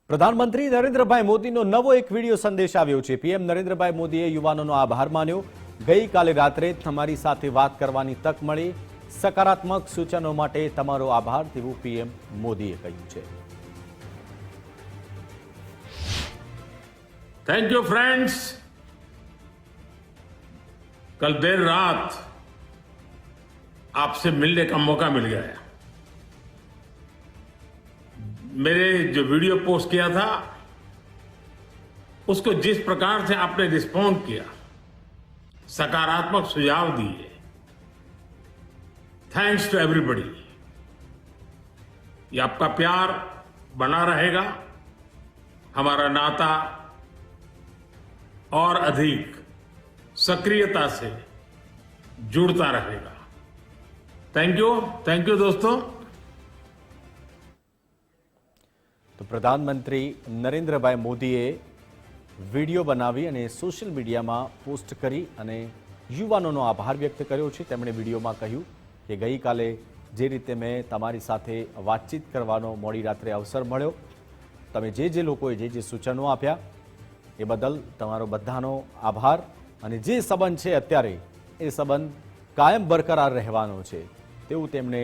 પ્રધાનમંત્રી નરેન્દ્રભાઈ મોદીનો નવો એક વિડિયો સંદેશ આવ્યો છે। પીએમ નરેન્દ્રભાઈ મોદીએ યુવાનોનો આભાર માન્યો। ગઈકાલે રાત્રે તમારી સાથે વાત કરવાની તક મળી। સકારાત્મક સૂચનો માટે તમારો આભાર તેવું પીએમ મોદીએ કહ્યું છે। Thank you friends. कल देर रात आपसे मिलने का मौका मिल गया। मेरे जो वीडियो पोस्ट किया था उसको जिस प्रकार से आपने रिस्पॉन्ड किया, सकारात्मक सुझाव दिए, थैंक्स टू एवरीबॉडी। ये आपका प्यार बना रहेगा, हमारा नाता और अधिक सक्रियता से जुड़ता रहेगा। थैंक यू दोस्तों। तो प्रधानमंत्री नरेंद्रभाई मोदीए विडियो बनावी अने सोशल मीडिया में पोस्ट करी अने युवानोनो आभार व्यक्त कर्यो छे। तेमणे विडियोमां कह्युं के गई काले जे रीते मैं तमारी साथे वातचीत करवानो मोडी रात्रे अवसर मळ्यो, तमे जे लोकोए जे सूचनो आप्या ए बदल तमारो बधानो आभार। अने जे संबंध छे अत्यारे ए संबंध कायम बरकरार रहेवानो छे तेवुं तेमणे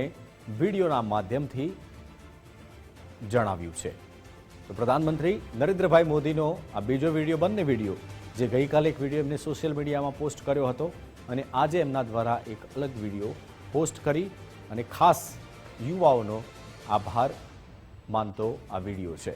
विडियोना माध्यमथी जणाव्युं छे। तो प्रधानमंत्री नरेंद्रभाई मोदीनो आ बीजो विडियो, बंने विडियो जे गई काले एक विडियो एमने सोशल मीडिया में पोस्ट कर्यो हतो अने आजे एमना द्वारा एक अलग विडियो पोस्ट करी अने खास युवाओनो आभार मानतो आ विडियो छे।